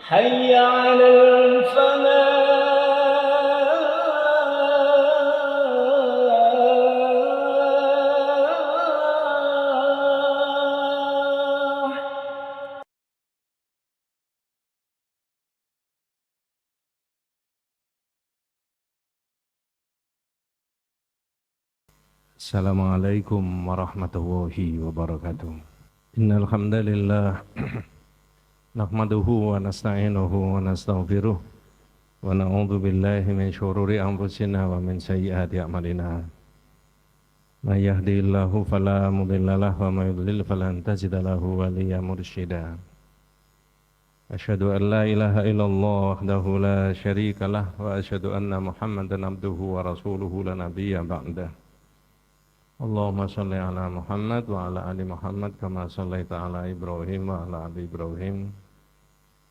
حي على الفلاح. Assalamualaikum warahmatullahi wabarakatuh. Innal hamdalillah nahmaduhu wa nasta'inuhu wa nastaghfiruh wa na'udzu billahi min syururi anfusina wa min sayyiati a'malina. May yahdihillahu fala mudhillalah wa may yudlil falan tajida lahu waliyyan mursyida. Asyhadu an la ilaha illallah wahdahu la syarikalah wa asyhadu anna Muhammadan abduhu wa rasuluhu la nabiyya ba'dah. Allahumma shalli ala Muhammad wa ala ali Muhammad kama shallaita ala Ibrahim wa ala ali Ibrahim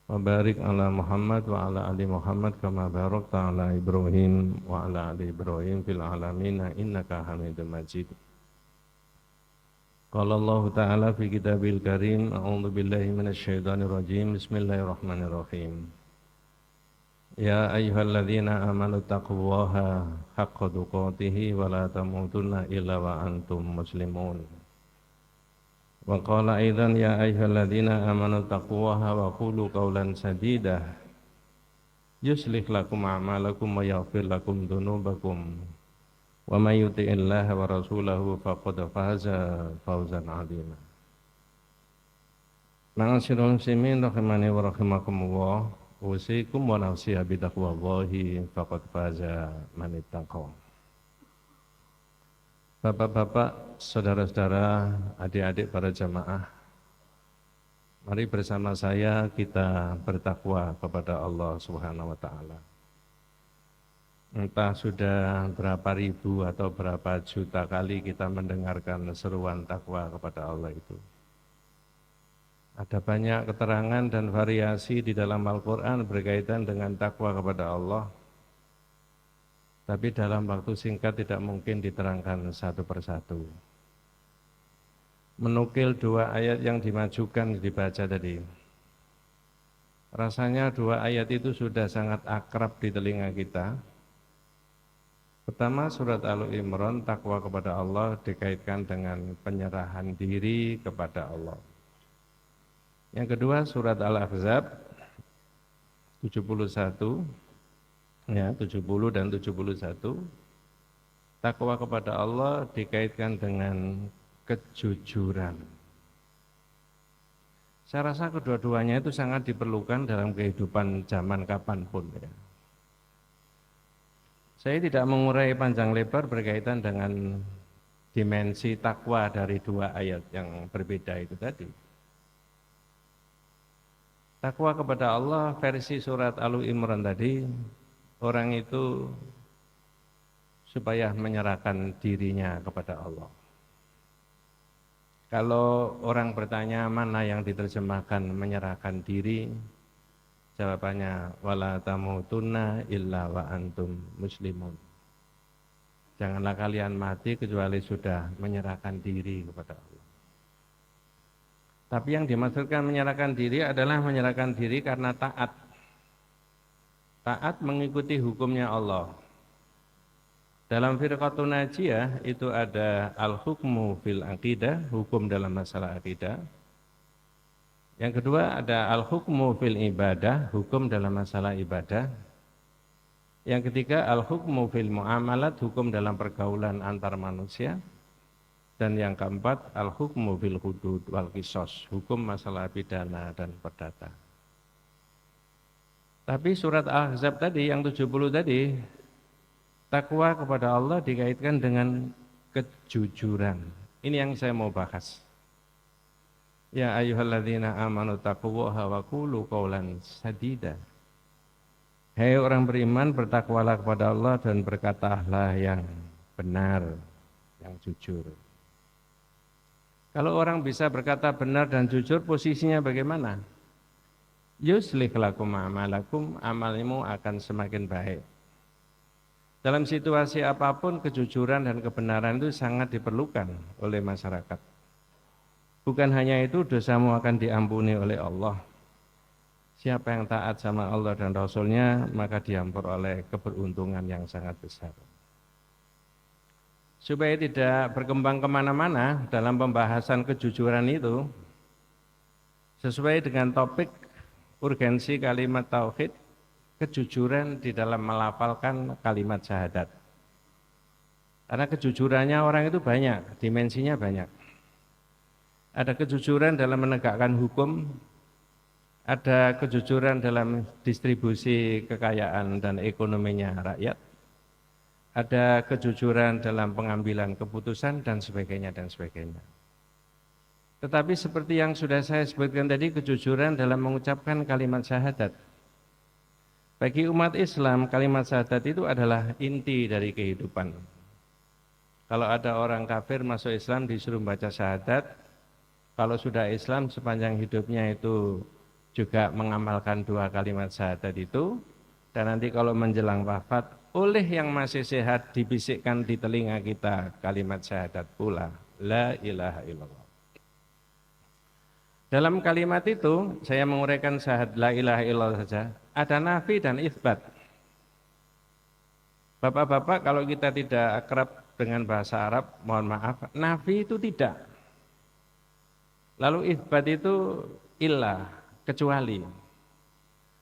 wa barik ala Muhammad wa ala ali Muhammad kama barakta ala Ibrahim wa ala ali Ibrahim fil alamin innaka Hamidum Majid. Qala Allah Ta'ala fi kitabil karim a'udzu billahi minasy syaithanir rajim bismillahirrahmanirrahim. Ya ayyuhalladzina amanu taqullaha haqqa tuqatih wa la tamutunna illa wa antum muslimun. Wa qala aidan ya ayyuhalladzina amanu taqullaha wa qulu qawlan sadida yuslih lakum a'malakum wa yaghfir lakum dhunubakum wa may yuti'illaha wa rasulahu faqad faza fawzan 'azima. Ma'asyiral muslimin rahimani wa rahimakumullah. Usikum wa nafsi bitaqwallahi faqad faza man ittaqa. Bapak-bapak, saudara-saudara, adik-adik para jamaah, mari bersama saya kita bertakwa kepada Allah Subhanahu wa taala. Entah sudah berapa ribu atau berapa juta kali kita mendengarkan seruan takwa kepada Allah itu. Ada banyak keterangan dan variasi di dalam Al-Quran berkaitan dengan takwa kepada Allah. Tapi dalam waktu singkat tidak mungkin diterangkan satu persatu. Menukil dua ayat yang dimajukan dibaca tadi. Rasanya dua ayat itu sudah sangat akrab di telinga kita. Pertama surat Al-Imran, takwa kepada Allah dikaitkan dengan penyerahan diri kepada Allah. Yang kedua surat Al-Ahzab 71 ya 70 dan 71, takwa kepada Allah dikaitkan dengan kejujuran. Saya rasa kedua-duanya itu sangat diperlukan dalam kehidupan zaman kapanpun ya. Saya tidak mengurai panjang lebar berkaitan dengan dimensi takwa dari dua ayat yang berbeda itu tadi. Takwa kepada Allah versi surat Al-Imran tadi, orang itu supaya menyerahkan dirinya kepada Allah. Kalau orang bertanya mana yang diterjemahkan menyerahkan diri, jawabannya wala tamutunna illa wa antum muslimun. Janganlah kalian mati kecuali sudah menyerahkan diri kepada Allah. Tapi yang dimaksudkan menyerahkan diri adalah menyerahkan diri karena taat. Taat mengikuti hukumnya Allah. Dalam firqatun najiyah itu ada al-hukmu fil aqidah, hukum dalam masalah akidah. Yang kedua ada al-hukmu fil ibadah, hukum dalam masalah ibadah. Yang ketiga al-hukmu fil muamalat, hukum dalam pergaulan antar manusia. Dan yang keempat al-hukmu fil hudud wal qisas, hukum masalah pidana dan perdata. Tapi surat Al-Ahzab tadi yang 70 tadi, takwa kepada Allah dikaitkan dengan kejujuran. Ini yang saya mau bahas. Ya ayyuhalladzina amanu taqullaha wa qulu qawlan sadida. Hai orang beriman, bertakwalah kepada Allah dan berkatalah yang benar, yang jujur. Kalau orang bisa berkata benar dan jujur, posisinya bagaimana? Yuslih lakum a'malakum, amalmu akan semakin baik. Dalam situasi apapun, kejujuran dan kebenaran itu sangat diperlukan oleh masyarakat. Bukan hanya itu, dosamu akan diampuni oleh Allah. Siapa yang taat sama Allah dan Rasulnya, maka dia memperoleh keberuntungan yang sangat besar. Supaya tidak berkembang kemana-mana dalam pembahasan kejujuran itu, sesuai dengan topik urgensi kalimat tauhid, kejujuran di dalam melafalkan kalimat syahadat. Karena kejujurannya orang itu banyak, dimensinya banyak. Ada kejujuran dalam menegakkan hukum, ada kejujuran dalam distribusi kekayaan dan ekonominya rakyat, ada kejujuran dalam pengambilan keputusan dan sebagainya dan sebagainya. Tetapi seperti yang sudah saya sebutkan tadi, kejujuran dalam mengucapkan kalimat syahadat. Bagi umat Islam, kalimat syahadat itu adalah inti dari kehidupan. Kalau ada orang kafir masuk Islam disuruh baca syahadat, kalau sudah Islam sepanjang hidupnya itu juga mengamalkan dua kalimat syahadat itu, dan nanti kalau menjelang wafat oleh yang masih sehat dibisikkan di telinga kita kalimat syahadat pula, la ilaha illallah. Dalam kalimat itu saya menguraikan syahadat la ilaha illallah saja, ada nafi dan itsbat. Bapak-bapak, kalau kita tidak akrab dengan bahasa Arab, mohon maaf, nafi itu tidak, lalu itsbat itu illah, kecuali.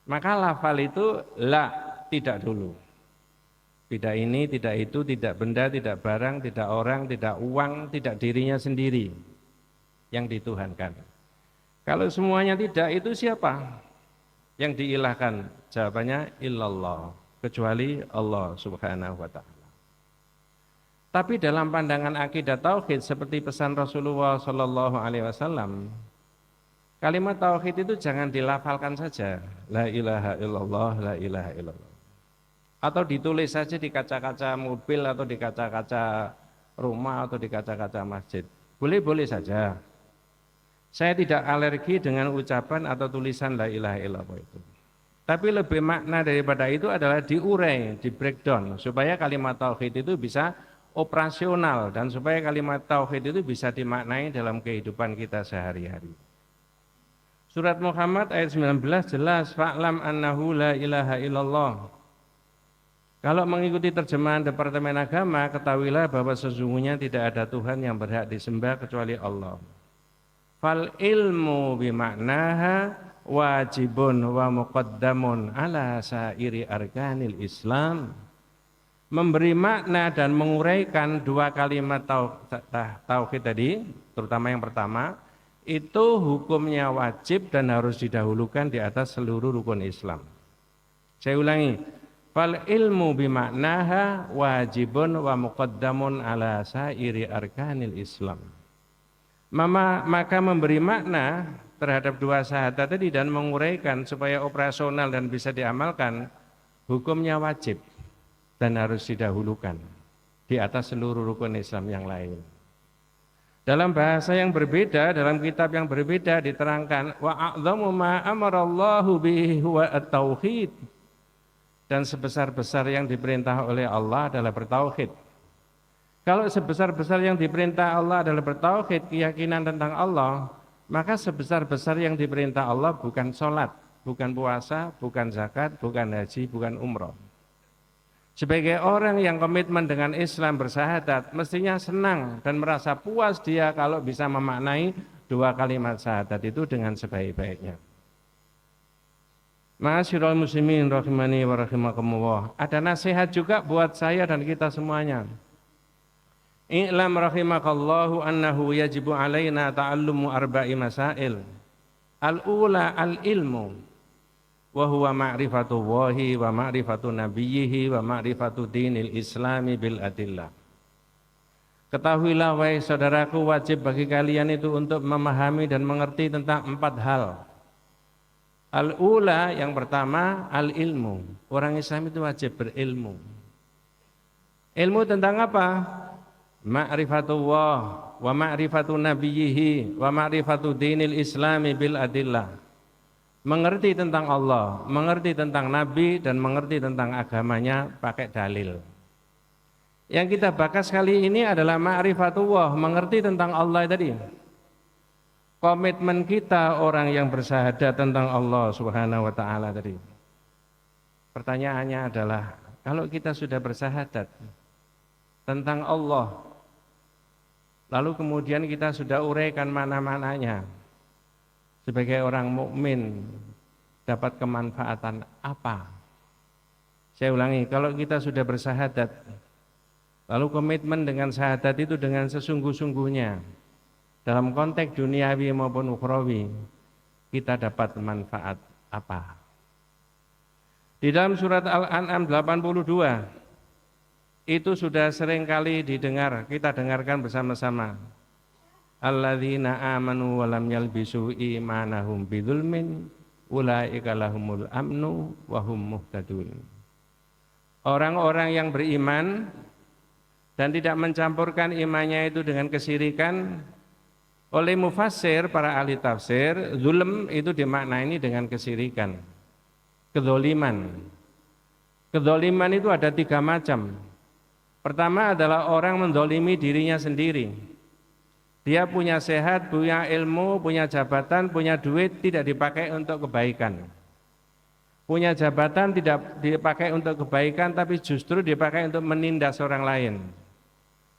Maka lafal itu la, tidak dulu. Tidak ini, tidak itu, tidak benda, tidak barang, tidak orang, tidak uang, tidak dirinya sendiri yang dituhankan. Kalau semuanya tidak, itu siapa yang diilahkan? Jawabannya illallah, kecuali Allah subhanahu wa ta'ala. Tapi dalam pandangan akidah tauhid seperti pesan Rasulullah sallallahu alaihi wasallam, kalimat tauhid itu jangan dilafalkan saja, la ilaha illallah, la ilaha illallah. Atau ditulis saja di kaca-kaca mobil atau di kaca-kaca rumah atau di kaca-kaca masjid. Boleh-boleh saja. Saya tidak alergi dengan ucapan atau tulisan la ilaha illallah itu. Tapi lebih makna daripada itu adalah diurai, di breakdown supaya kalimat tauhid itu bisa operasional dan supaya kalimat tauhid itu bisa dimaknai dalam kehidupan kita sehari-hari. Surat Muhammad ayat 19 jelas, fa'lam annahu la ilaha illallah. Kalau mengikuti terjemahan Departemen Agama, ketahuilah bahwa sesungguhnya tidak ada Tuhan yang berhak disembah kecuali Allah. Fal ilmu bimaknaha wajibun wa muqaddamun ala sairi arkanil Islam. Memberi makna dan menguraikan dua kalimat tauhid tadi, terutama yang pertama, itu hukumnya wajib dan harus didahulukan di atas seluruh rukun Islam. Saya ulangi, fal ilmu bimaknaha wajibun wa muqaddamun ala sairi arkanil Islam. Maka memberi makna terhadap dua syahadat tadi dan menguraikan supaya operasional dan bisa diamalkan, hukumnya wajib dan harus didahulukan di atas seluruh rukun Islam yang lain. Dalam bahasa yang berbeda, dalam kitab yang berbeda diterangkan wa a'dhamu ma amarallahu bihi huwa at-tauhid. Dan sebesar-besar yang diperintah oleh Allah adalah bertauhid. Kalau sebesar-besar yang diperintah Allah adalah bertauhid, keyakinan tentang Allah, maka sebesar-besar yang diperintah Allah bukan sholat, bukan puasa, bukan zakat, bukan haji, bukan umroh. Sebagai orang yang komitmen dengan Islam bersyahadat, mestinya senang dan merasa puas dia kalau bisa memaknai dua kalimat syahadat itu dengan sebaik-baiknya. Ma'asyiral muslimin rahimani wa rahimakumullah. Ada nasihat juga buat saya dan kita semuanya. I'lam rahimakallahu annahu yajibu alaina ta'allumu arba'i masail. Al-ula al-ilmu. Wa huwa ma'rifatullahi wa ma'rifatu nabiyyihi wa ma'rifatu dinil islami bil adillah. Ketahuilah wahai saudaraku, wajib bagi kalian itu untuk memahami dan mengerti tentang empat hal. Al-ula, yang pertama, al-ilmu. Orang Islam itu wajib berilmu. Ilmu tentang apa? Ma'rifatullah wa ma'rifatu nabiyyihi wa ma'rifatu dinil islami bil adillah. Mengerti tentang Allah, mengerti tentang Nabi, dan mengerti tentang agamanya pakai dalil. Yang kita bahas kali ini adalah ma'rifatullah, mengerti tentang Allah tadi. komitmen kita orang yang bersyahadat tentang Allah Subhanahu wa taala tadi. Pertanyaannya adalah, kalau kita sudah bersyahadat tentang Allah, lalu kemudian kita sudah uraikan mana-mananya, sebagai orang mukmin dapat kemanfaatan apa? Saya ulangi, kalau kita sudah bersyahadat, lalu komitmen dengan syahadat itu dengan sesungguh-sungguhnya, dalam konteks duniawi maupun ukhrawi, kita dapat manfaat apa? Di dalam surat Al-An'am 82, itu sudah sering kali didengar, kita dengarkan bersama-sama. Alladzina amanu wa lam yalbisu imanahum bidzulmin ulaika lahumul amnu wa hum muhtadun. Orang-orang yang beriman dan tidak mencampurkan imannya itu dengan kesyirikan. Oleh mufassir, para ahli tafsir, zulm itu dimaknai dengan kesyirikan, kedzaliman. Kedzaliman itu ada 3 macam. Pertama adalah orang menzalimi dirinya sendiri. Dia punya sehat, punya ilmu, punya jabatan, punya duit, tidak dipakai untuk kebaikan. Punya jabatan tidak dipakai untuk kebaikan, tapi justru dipakai untuk menindas orang lain.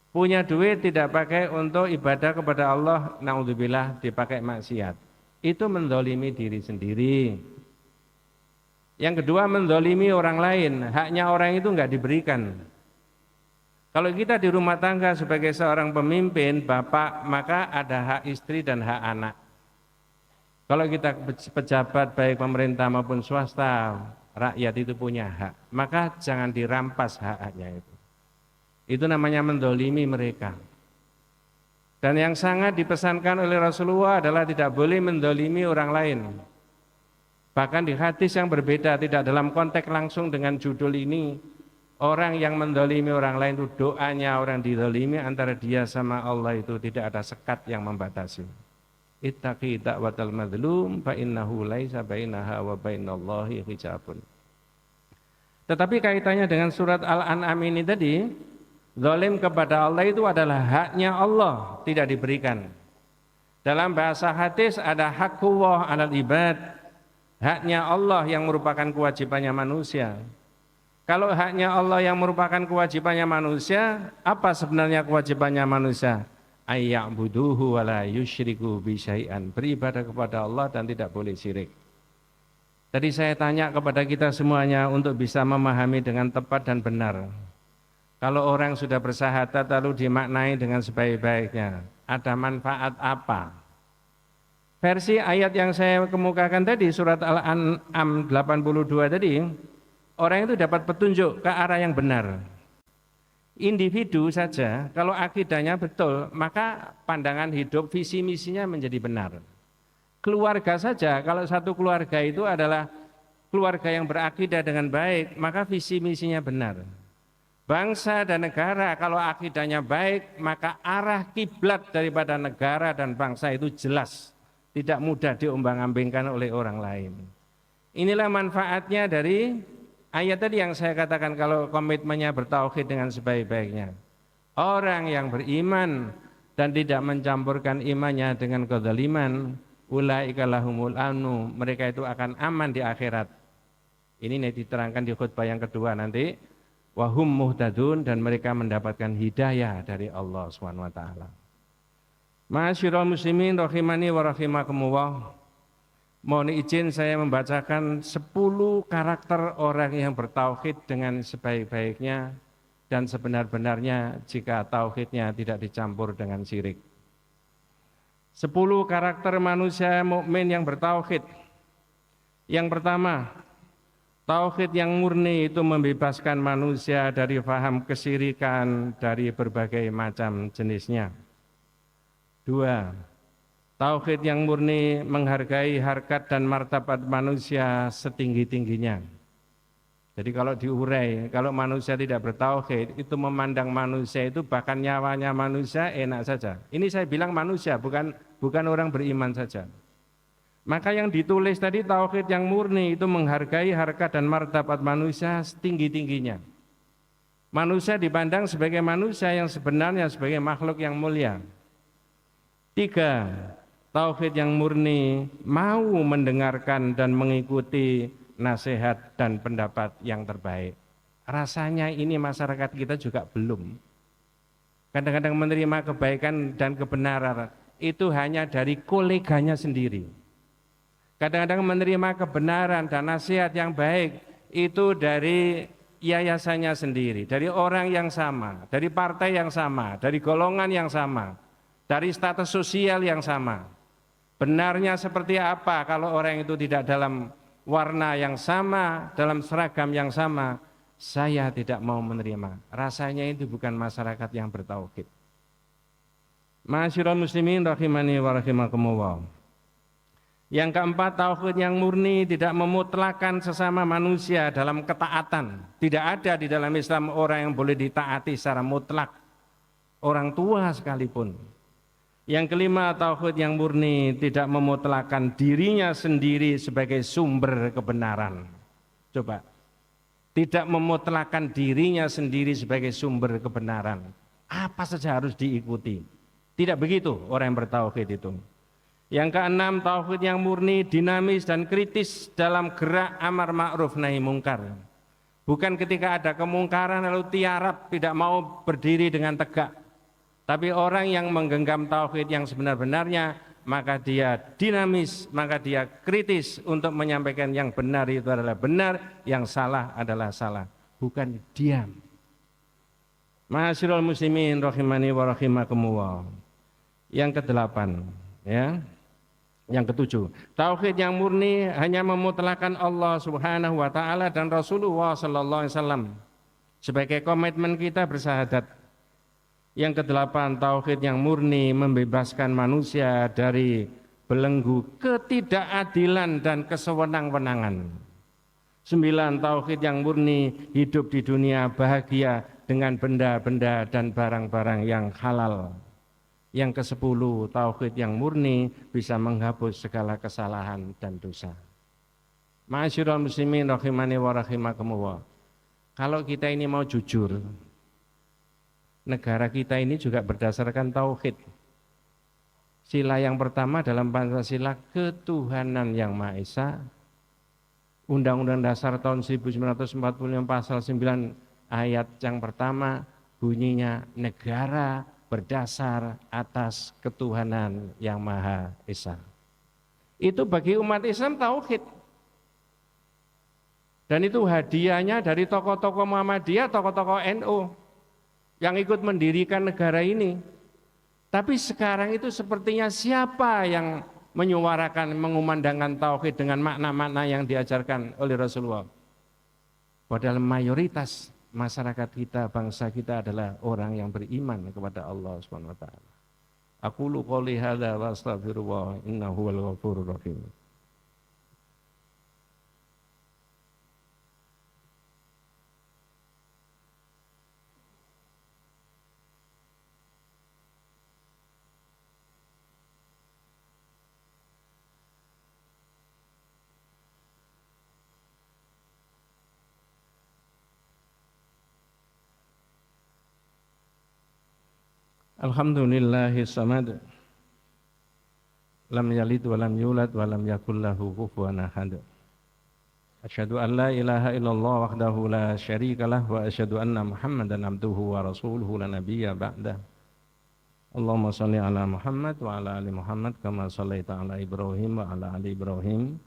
Punya duit tidak pakai untuk ibadah kepada Allah, naudzubillah, dipakai maksiat. Itu menzalimi diri sendiri. Yang kedua, menzalimi orang lain, haknya orang itu enggak diberikan. Kalau kita di rumah tangga sebagai seorang pemimpin, bapak, maka ada hak istri dan hak anak. Kalau kita pejabat baik pemerintah maupun swasta, rakyat itu punya hak, maka jangan dirampas hak-haknya itu. Itu namanya menzalimi mereka. Dan yang sangat dipesankan oleh Rasulullah adalah tidak boleh menzalimi orang lain. Bahkan di hadis yang berbeda, tidak dalam konteks langsung dengan judul ini, orang yang menzalimi orang lain itu doanya orang dizalimi antara dia sama Allah itu tidak ada sekat yang membatasi. Ittaqi da'watal mazlum fa innahu laisa bainaha wa bainallahi hijabun. Tetapi kaitannya dengan surat Al-An'am ini tadi, zalim kepada Allah itu adalah haknya Allah, tidak diberikan. Dalam bahasa hadis ada haqqullah 'alal ibad, haknya Allah yang merupakan kewajibannya manusia. Kalau haknya Allah yang merupakan kewajibannya manusia, apa sebenarnya kewajibannya manusia? Ayya'buduhu wa la yusyriku bi syai'an, beribadah kepada Allah dan tidak boleh syirik. Tadi saya tanya kepada kita semuanya untuk bisa memahami dengan tepat dan benar. Kalau orang sudah bersyahadat lalu dimaknai dengan sebaik-baiknya, ada manfaat apa? Versi ayat yang saya kemukakan tadi, surat Al-An'am 82 tadi, orang itu dapat petunjuk ke arah yang benar. Individu saja, kalau akidahnya betul, maka pandangan hidup, visi misinya menjadi benar. Keluarga saja, kalau satu keluarga itu adalah keluarga yang berakidah dengan baik, maka visi misinya benar. Bangsa dan negara kalau akidahnya baik, maka arah kiblat daripada negara dan bangsa itu jelas, tidak mudah diombang-ambingkan oleh orang lain. Inilah manfaatnya dari ayat tadi yang saya katakan, kalau komitmennya bertauhid dengan sebaik-baiknya. Orang yang beriman dan tidak mencampurkan imannya dengan kedzaliman, ulaika lahumul amnu, mereka itu akan aman di akhirat. Ini diterangkan di khutbah yang kedua nanti, wahum muhtadun, dan mereka mendapatkan hidayah dari Allah Subhanahu wa taala. Ma'asyiral muslimin rahimani wa rahimakumullah. Mohon izin saya membacakan 10 karakter orang yang bertauhid dengan sebaik-baiknya dan sebenar-benarnya jika tauhidnya tidak dicampur dengan syirik. 10 karakter manusia mukmin yang bertauhid. Yang pertama, tauhid yang murni itu membebaskan manusia dari faham kesyirikan dari berbagai macam jenisnya. 2. Tauhid yang murni menghargai harkat dan martabat manusia setinggi-tingginya. Jadi kalau diurai, kalau manusia tidak bertauhid, itu memandang manusia itu bahkan nyawanya manusia enak saja. Ini saya bilang manusia, bukan orang beriman saja. Maka yang ditulis tadi, tauhid yang murni itu menghargai harkat dan martabat manusia setinggi-tingginya. Manusia dipandang sebagai manusia yang sebenarnya sebagai makhluk yang mulia. 3. tauhid yang murni, mau mendengarkan dan mengikuti nasihat dan pendapat yang terbaik. Rasanya ini masyarakat kita juga belum. Kadang-kadang menerima kebaikan dan kebenaran itu hanya dari koleganya sendiri. Kadang-kadang menerima kebenaran dan nasihat yang baik itu dari yayasannya sendiri, dari orang yang sama, dari partai yang sama, dari golongan yang sama, dari status sosial yang sama. Benarnya seperti apa kalau orang itu tidak dalam warna yang sama, dalam seragam yang sama, saya tidak mau menerima. Rasanya itu bukan masyarakat yang bertauhid. Ma'asyiral muslimin rahimani wa rahimakumullah. Yang keempat, tauhid yang murni tidak memutlakan sesama manusia dalam ketaatan. Tidak ada di dalam Islam orang yang boleh ditaati secara mutlak, orang tua sekalipun. Yang kelima, tauhid yang murni tidak memutlakan dirinya sendiri sebagai sumber kebenaran. Coba, tidak memutlakan dirinya sendiri sebagai sumber kebenaran. Apa saja harus diikuti. Tidak begitu orang yang bertauhid itu. Yang keenam, tauhid yang murni, dinamis dan kritis dalam gerak amar ma'ruf nahi mungkar. Bukan ketika ada kemungkaran lalu tiarap, tidak mau berdiri dengan tegak. Tapi orang yang menggenggam tauhid yang sebenar-benarnya, maka dia dinamis, maka dia kritis untuk menyampaikan yang benar itu adalah benar, yang salah adalah salah. Bukan diam. Ma'asyiral muslimin rahimani wa rahimakumullah. Yang kedelapan, ya. Yang ketujuh, tauhid yang murni hanya memutlakan Allah Subhanahu wa taala dan Rasulullah sallallahu alaihi wasallam sebagai komitmen kita bersahadat. Yang kedelapan, tauhid yang murni membebaskan manusia dari belenggu ketidakadilan dan kesewenang-wenangan. 9, tauhid yang murni hidup di dunia bahagia dengan benda-benda dan barang-barang yang halal. Yang ke-10, tauhid yang murni bisa menghapus segala kesalahan dan dosa. Ma'asyiral muslimin rahimani wa rahimakumullah. Kalau kita ini mau jujur, negara kita ini juga berdasarkan tauhid. Sila yang pertama dalam Pancasila, ketuhanan yang Maha Esa. Undang-Undang Dasar tahun 1945 pasal 9 ayat yang pertama bunyinya negara berdasar atas ketuhanan yang Maha Esa. Itu bagi umat Islam tauhid. Dan itu hadiahnya dari tokoh-tokoh Muhammadiyah, tokoh-tokoh NU yang ikut mendirikan negara ini. Tapi sekarang itu sepertinya siapa yang menyuarakan, mengumandangkan tauhid dengan makna-makna yang diajarkan oleh Rasulullah? Padahal mayoritas masyarakat kita, bangsa kita adalah orang yang beriman kepada Allah Subhanahu wa taala. Aqulu qouli hadza wa astaghfirullah innahu huwal ghafurur rahim. Alhamdulillahi samad. Lam yalid wa lam yulad wa lam yakul lahu kufuwan ahad. Asyhadu an la ilaha illallah wahdahu la syarikalah wa asyhadu anna Muhammadan abduhu wa rasuluhu la nabiyya ba'dah. Allahumma shalli ala Muhammad wa ala ali Muhammad kama shallaita ala Ibrahim wa ala ali Ibrahim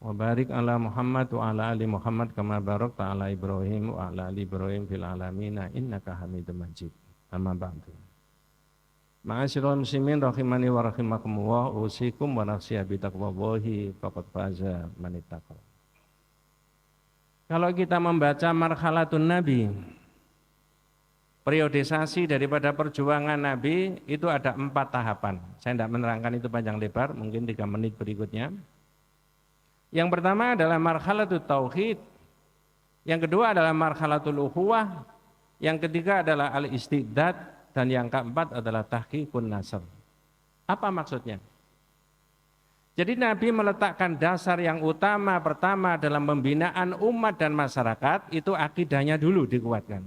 wa barik ala Muhammad wa ala ali Muhammad kama barakta ala Ibrahim wa ala ali Ibrahim fil alamin innaka Hamidum Majid. Amma ba'du. Ma'asyiral muslimin rahimani wa rahimakumullah, usikum wa nafsiya bi taqwallahi faqad faza man ittaqa. Kalau kita membaca marhalatun Nabi, periodisasi daripada perjuangan Nabi itu ada 4 tahapan. Saya tidak menerangkan itu panjang lebar, mungkin 3 menit berikutnya. Yang pertama adalah marhalatut tauhid, yang kedua adalah marhalatul ukhuwah, yang ketiga adalah al-istidad, dan yang keempat adalah tahqiqun nasr. Apa maksudnya? Jadi Nabi meletakkan dasar yang utama pertama dalam pembinaan umat dan masyarakat, itu akidahnya dulu dikuatkan.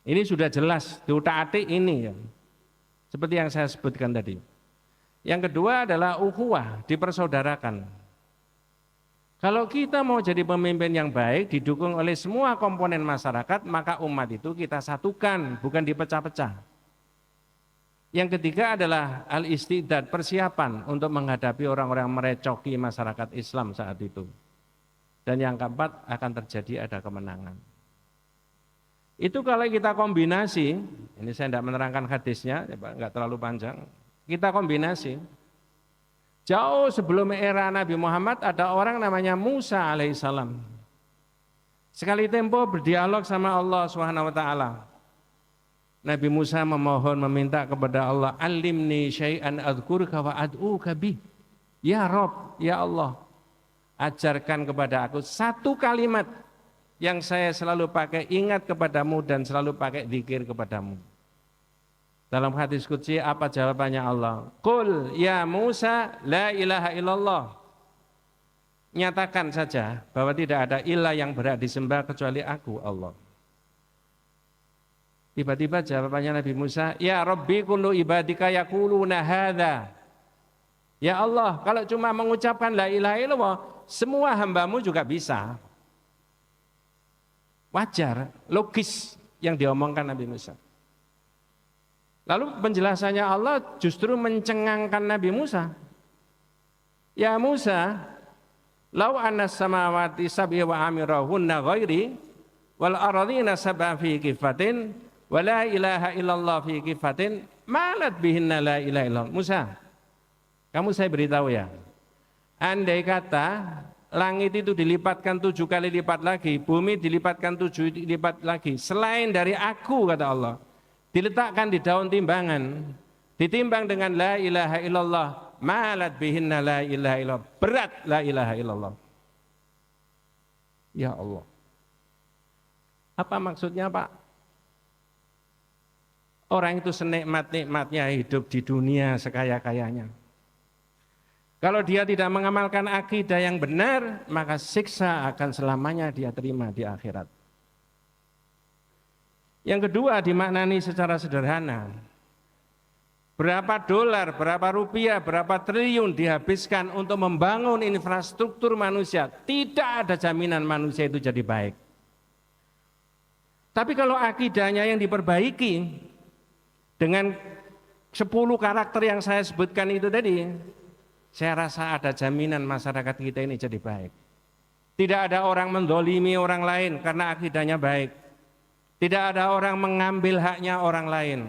Ini sudah jelas, diutak-atik ini ya. seperti yang saya sebutkan tadi. Yang kedua adalah ukhuwah, dipersaudarakan. Kalau kita mau jadi pemimpin yang baik, didukung oleh semua komponen masyarakat, maka umat itu kita satukan, bukan dipecah-pecah. Yang ketiga adalah al-istidad, persiapan untuk menghadapi orang-orang merecoki masyarakat Islam saat itu. Dan yang keempat, akan terjadi ada kemenangan. Itu kalau kita kombinasi, ini saya tidak menerangkan hadisnya, nggak terlalu panjang. Kita kombinasi. Jauh sebelum era Nabi Muhammad ada orang namanya Musa alaihissalam. Sekali tempo berdialog sama Allah Subhanahu wa taala. Nabi Musa memohon meminta kepada Allah, "Alimni syai'an adzkurka wa ad'uka bih." Ya Rabb, ya Allah, ajarkan kepada aku satu kalimat yang saya selalu pakai ingat kepadamu dan selalu pakai zikir kepadamu. Dalam hadis qudsi apa jawabannya Allah? Qul ya Musa la ilaha illallah. Nyatakan saja bahwa tidak ada ilah yang berhak disembah kecuali aku, Allah. Tiba-tiba jawabannya Nabi Musa, ya Rabbi kullu ibadika yaquluna hadza. Ya Allah, kalau cuma mengucapkan la ilaha illallah, semua hambamu juga bisa. Wajar, logis yang diomongkan Nabi Musa. Lalu penjelasannya Allah justru mencengangkan Nabi Musa. Ya Musa, lau anna samawati sab'i wa amirahunna ghairi wal ardhina sab'a fi kifatin wa la ilaha illallah fi kifatin malat bihinna la ilaha illallah. Musa, kamu saya beritahu ya, andai kata langit itu dilipatkan 7 kali lipat lagi, bumi dilipatkan 7 lipat lagi, selain dari aku, kata Allah, diletakkan di daun timbangan, ditimbang dengan la ilaha illallah, malat bihinna la ilaha illallah, berat la ilaha illallah. Ya Allah, apa maksudnya Pak? Orang itu senikmat-nikmatnya hidup di dunia sekaya-kayanya. Kalau dia tidak mengamalkan akidah yang benar, maka siksa akan selamanya dia terima di akhirat. Yang kedua dimaknani secara sederhana. Berapa dolar, berapa rupiah, berapa triliun dihabiskan untuk membangun infrastruktur manusia, tidak ada jaminan manusia itu jadi baik. Tapi kalau akidahnya yang diperbaiki dengan 10 karakter yang saya sebutkan itu tadi, saya rasa ada jaminan masyarakat kita ini jadi baik. Tidak ada orang mendolimi orang lain karena akidahnya baik. Tidak ada orang mengambil haknya orang lain.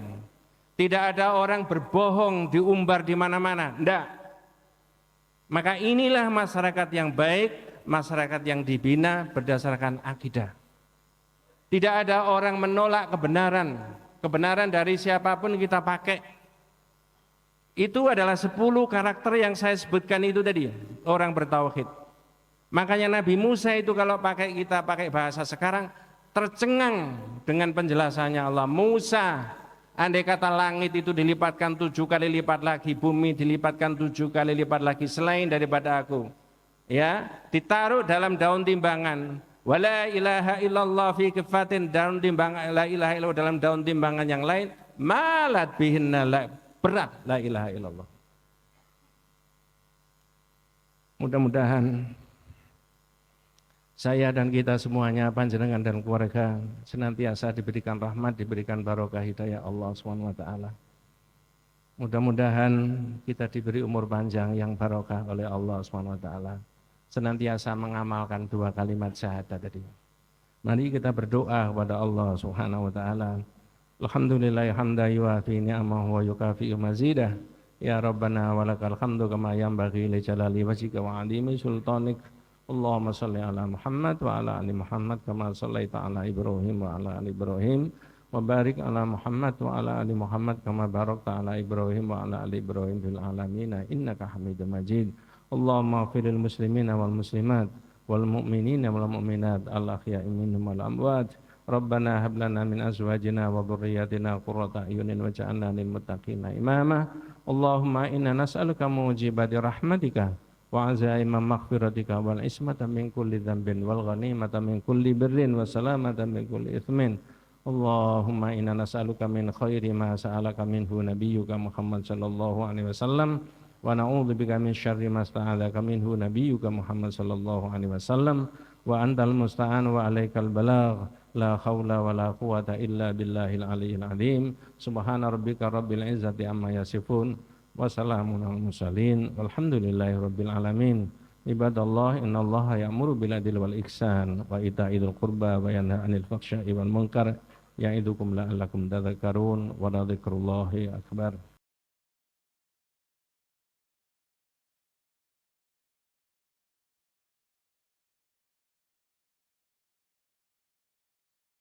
Tidak ada orang berbohong diumbar di mana-mana. Tidak. Maka inilah masyarakat yang baik, masyarakat yang dibina berdasarkan akidah. Tidak ada orang menolak kebenaran. Kebenaran dari siapapun kita pakai. Itu adalah 10 karakter yang saya sebutkan itu tadi, orang bertauhid. Makanya Nabi Musa itu kalau kita pakai bahasa sekarang, tercengang dengan penjelasannya Allah. Musa, andai kata langit itu dilipatkan 7 kali lipat lagi, bumi dilipatkan 7 kali lipat lagi selain daripada aku, ya, ditaruh dalam daun timbangan. Wala ilaha illallah fi kifatin, daun timbangan la ilaha illallah dalam daun timbangan yang lain, malat bihinna berat la ilaha illallah. Mudah-mudahan saya dan kita semuanya, panjenengan dan keluarga, senantiasa diberikan rahmat, diberikan barokah hidayah Allah SWT. Mudah-mudahan kita diberi umur panjang yang barokah oleh Allah SWT. Senantiasa mengamalkan 2 kalimat syahadat tadi. Mari kita berdoa kepada Allah SWT. Alhamdulillah hamda yuafi ni'amahu wa yukafi'u mazidah. Ya Rabbana walakal hamdu kama yanbaghi li jalali wajhika wa 'azimi sultanik. Allahumma salli ala Muhammad wa ala ali Muhammad kama sallaita ala Ibrahim wa ala ali Ibrahim wa barik ala Muhammad wa ala ali Muhammad kama barakta ala Ibrahim wa ala ali Ibrahim fil alamin innaka Hamidum Majid. Allahumma ighfiril muslimina wal muslimat wal mu'minina wal mu'minat al ahya'i minhum wal amwat. Rabbana hab lana min azwajina wa dhurriyyatina qurrata a'yunin waj'alna lil muttaqina imama. Allahumma inna nas'aluka mujibati rahmatika wa azaima maghfiratika wal ismata min kulli dhanbin wal ghanimata min kulli birrin wa salamata min kulli ithmin Allahumma inna nas'aluka min khairi ma sa'alaka minhu nabiyyuka Muhammad sallallahu alaihi wasallam wa na'udzubika min syarri ma sta'adzaka minhu nabiyyuka Muhammad sallallahu alaihi wasallam wa antal musta'an wa alaikal balagh la haula wa la quwata illa billahil aliyyil azim subhana rabbika rabbil izzati amma yasifun wa salamun alal mursalin walhamdulillahi rabbil alamin. Ibadallah, innallaha ya'muru bil adli wal ihsan wa itaa'il qurba wa yanha 'anil fahsya'i wal munkar ya'idukum la'allakum tadhakkarun wa la dzikrullahi akbar.